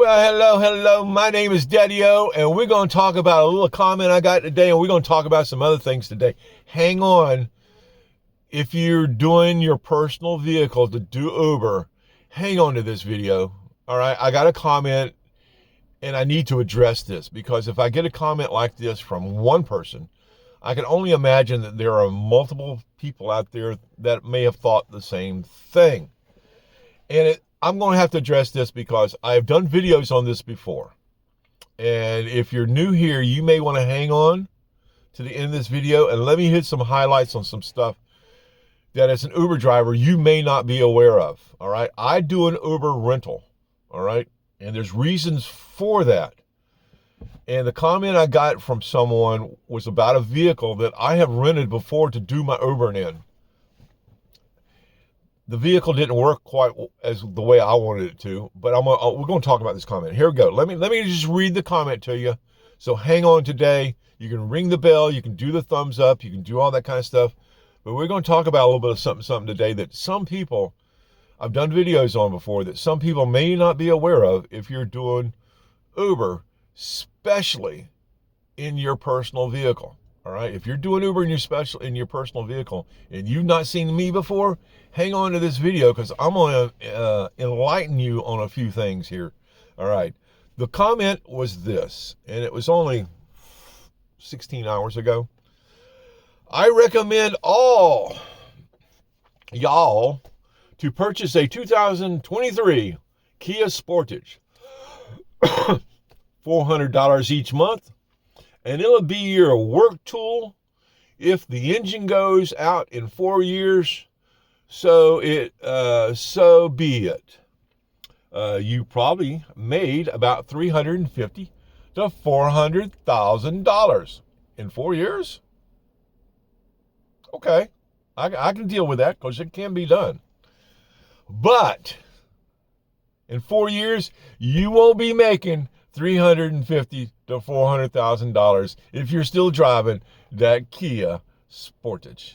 Well, hello. My name is Daddy-O, and we're going to talk about a little comment I got today, and we're going to talk about some other things today. Hang on. If you're doing your personal vehicle to do Uber, hang on to this video. All right, I got a comment, and I need to address this, because if I get a comment like this from one person, I can only imagine that there are multiple people out there that may have thought the same thing. And I'm going to have to address this because I've done videos on this before. And if you're new here, you may want to hang on to the end of this video and let me hit some highlights on some stuff that as an Uber driver, you may not be aware of. All right. I do an Uber rental. All right. And there's reasons for that. And the comment I got from someone was about a vehicle that I have rented before to do my Ubering in. The vehicle didn't work quite as the way I wanted it to, but we're going to talk about this comment. Here we go. Let me just read the comment to you. So hang on today. You can ring the bell. You can do the thumbs up. You can do all that kind of stuff. But we're going to talk about a little bit of something today that some people, I've done videos on before, that some people may not be aware of if you're doing Uber, especially in your personal vehicle. All right, if you're doing Uber in your personal vehicle and you've not seen me before, hang on to this video because I'm going to enlighten you on a few things here. All right, the comment was this, and it was only 16 hours ago. I recommend all y'all to purchase a 2023 Kia Sportage, $400 each month. And it'll be your work tool if the engine goes out in 4 years. So be it. You probably made about $350,000 to $400,000 in 4 years. Okay, I can deal with that because it can be done. But in 4 years, you won't be making $350,000 to $400,000 if you're still driving that Kia Sportage.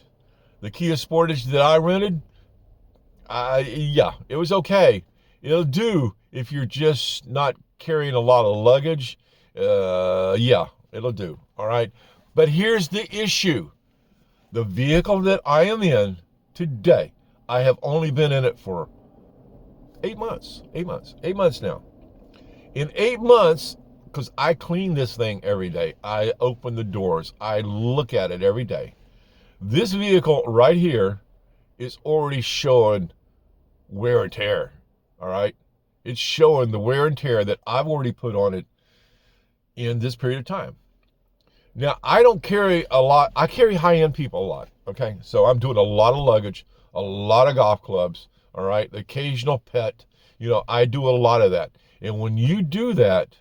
The Kia Sportage that I rented, yeah, it was okay. It'll do if you're just not carrying a lot of luggage. Yeah, it'll do. All right. But here's the issue. The vehicle that I am in today, I have only been in it for 8 months. 8 months now. In 8 months, because I clean this thing every day, I open the doors, I look at it every day. This vehicle right here is already showing wear and tear, all right? It's showing the wear and tear that I've already put on it in this period of time. Now, I don't carry a lot. I carry high-end people a lot, okay? So I'm doing a lot of luggage, a lot of golf clubs, all right? The occasional pet, I do a lot of that. And when you do that,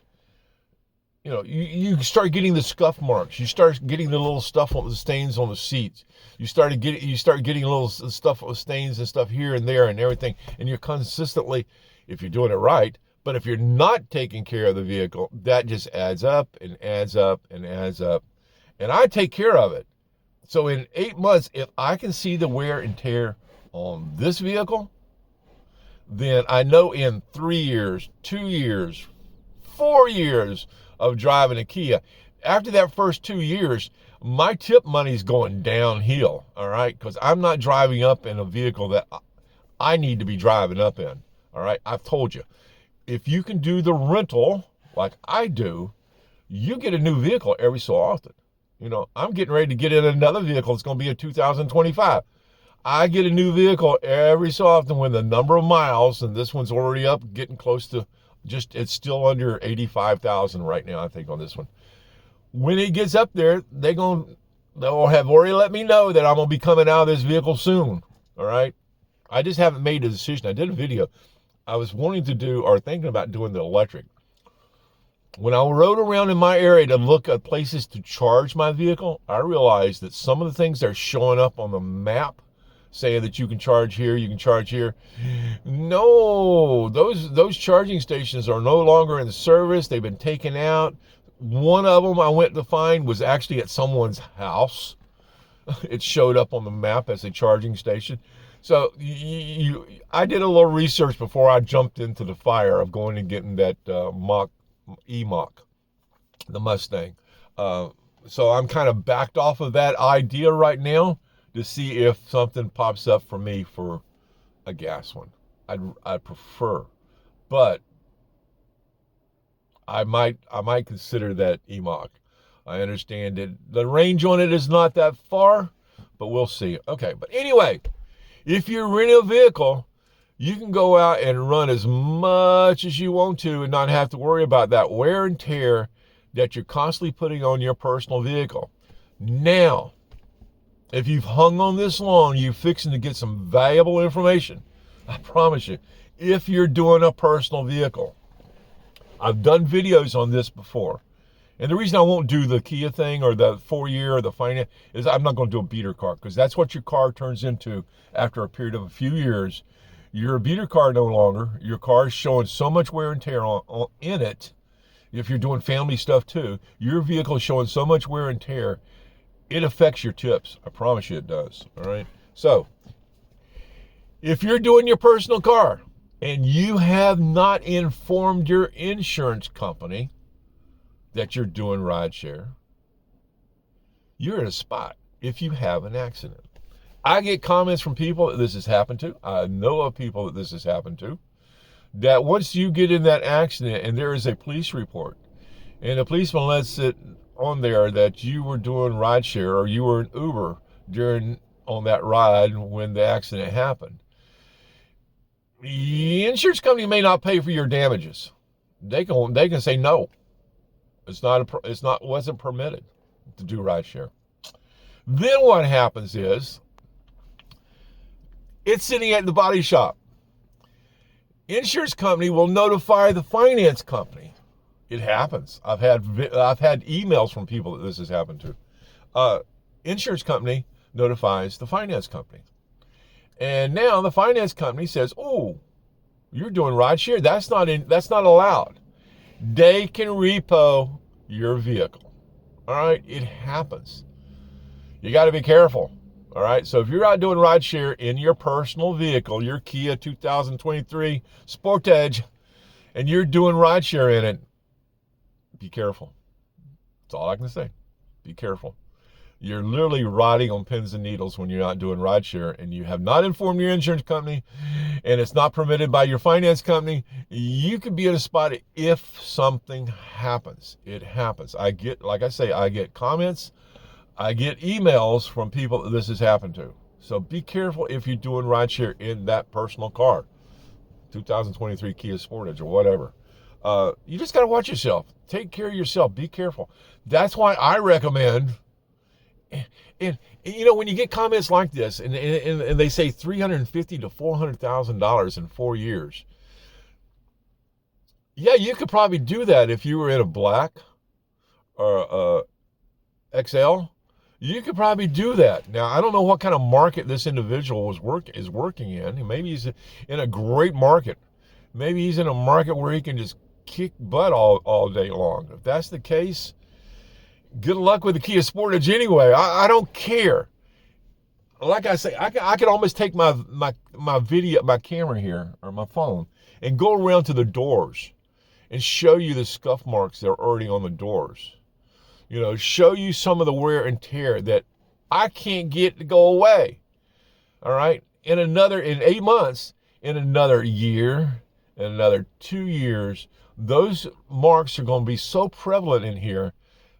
you start getting the scuff marks. You start getting the little stuff on the stains on the seats. You start getting little stuff with stains and stuff here and there and everything. And you're consistently, if you're doing it right, but if you're not taking care of the vehicle, that just adds up and adds up and adds up. And I take care of it. So in 8 months, if I can see the wear and tear on this vehicle, then I know in 3 years, 2 years, 4 years of driving a Kia, after that first 2 years, my tip money's going downhill, all right? Because I'm not driving up in a vehicle that I need to be driving up in, all right? I've told you, if you can do the rental like I do, you get a new vehicle every so often. I'm getting ready to get in another vehicle. It's going to be a 2025. I get a new vehicle every so often when the number of miles, and this one's already up, getting close to it's still under 85,000 right now, I think, on this one. When it gets up there, they'll have already let me know that I'm going to be coming out of this vehicle soon, all right? I just haven't made a decision. I did a video. I was wanting to do or thinking about doing the electric. When I rode around in my area to look at places to charge my vehicle, I realized that some of the things that are showing up on the map saying that you can charge here, you can charge here. No, those charging stations are no longer in service. They've been taken out. One of them I went to find was actually at someone's house. It showed up on the map as a charging station. So I did a little research before I jumped into the fire of going and getting that Mach, the Mustang. So I'm kind of backed off of that idea right now to see if something pops up for me for a gas one. I'd prefer, but I might consider that Mach. I understand that the range on it is not that far, but we'll see. Okay, but anyway, if you're renting a vehicle, you can go out and run as much as you want to and not have to worry about that wear and tear that you're constantly putting on your personal vehicle. Now, if you've hung on this long, you're fixing to get some valuable information. I promise you, if you're doing a personal vehicle. I've done videos on this before. And the reason I won't do the Kia thing or the 4-year or the finance is I'm not going to do a beater car, because that's what your car turns into after a period of a few years. You're a beater car no longer. Your car is showing so much wear and tear in it. If you're doing family stuff too, your vehicle is showing so much wear and tear, it affects your tips. I promise you it does. All right. So if you're doing your personal car and you have not informed your insurance company that you're doing rideshare, you're in a spot if you have an accident. I get comments from people that this has happened to. I know of people that this has happened to, that once you get in that accident and there is a police report and the policeman lets it on there that you were doing rideshare or you were in Uber on that ride when the accident happened, the insurance company may not pay for your damages. They can say no. Wasn't permitted to do rideshare. Then what happens is it's sitting at the body shop. Insurance company will notify the finance company. It happens. I've had emails from people that this has happened to. Insurance company notifies the finance company. And now the finance company says, "Oh, you're doing rideshare? That's not allowed." They can repo your vehicle. All right, it happens. You got to be careful. All right, so if you're out doing rideshare in your personal vehicle, your Kia 2023 Sportage, and you're doing rideshare in it, be careful. That's all I can say. Be careful. You're literally riding on pins and needles when you're not doing rideshare and you have not informed your insurance company and it's not permitted by your finance company. You could be in a spot if something happens. It happens. I get comments, I get emails from people that this has happened to. So be careful if you're doing rideshare in that personal car, 2023 Kia Sportage or whatever. You just got to watch yourself. Take care of yourself. Be careful. That's why I recommend. And you know, when you get comments like this, and they say $350,000 to $400,000 in 4 years, yeah, you could probably do that if you were in a black or XL. You could probably do that. Now, I don't know what kind of market this individual is working in. Maybe he's in a great market. Maybe he's in a market where he can just kick butt all day long. If that's the case, good luck with the Kia Sportage anyway. I don't care. Like I say, I could almost take my camera here, or my phone, and go around to the doors and show you the scuff marks that are already on the doors. You know, show you some of the wear and tear that I can't get to go away. All right? In 8 months, in another year, in another 2 years, those marks are going to be so prevalent in here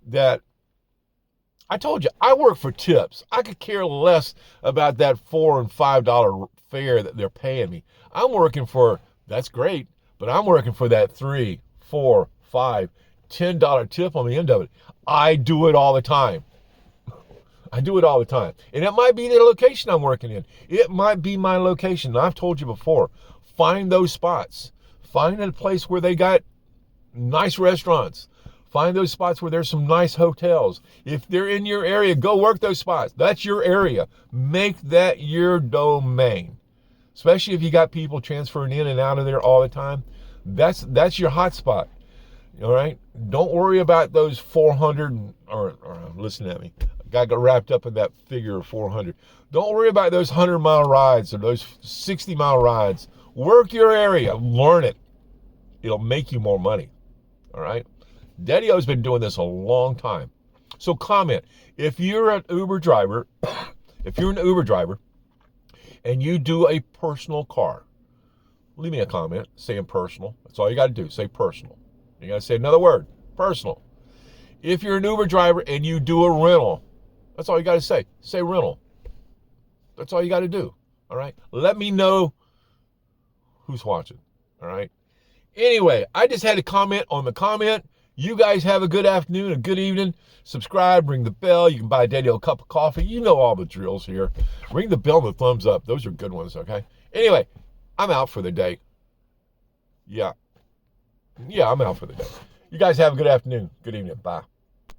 that I told you, I work for tips. I could care less about that $4 and $5 fare that they're paying me. I'm working for, that's great, but I'm working for that $3, $4, $5, $10 tip on the end of it. I do it all the time. I do it all the time. And it might be the location I'm working in. It might be my location. I've told you before, find those spots. Find a place where they got nice restaurants. Find those spots where there's some nice hotels. If they're in your area, go work those spots. That's your area. Make that your domain. Especially if you got people transferring in and out of there all the time. That's your hot spot. All right. Don't worry about those 400 or listen at me. I got wrapped up in that figure of 400. Don't worry about those 100-mile rides or those 60-mile rides. Work your area. Learn it. It'll make you more money. All right. Daddy-O's been doing this a long time. So comment. If you're an Uber driver, and you do a personal car, leave me a comment saying personal. That's all you got to do. Say personal. You got to say another word, personal. If you're an Uber driver and you do a rental, that's all you got to say. Say rental. That's all you got to do. All right. Let me know who's watching. All right. Anyway, I just had to comment on the comment. You guys have a good afternoon, a good evening. Subscribe, ring the bell. You can buy Daddy a cup of coffee. You know all the drills here. Ring the bell and the thumbs up. Those are good ones, okay? Anyway, I'm out for the day. Yeah, I'm out for the day. You guys have a good afternoon, good evening. Bye.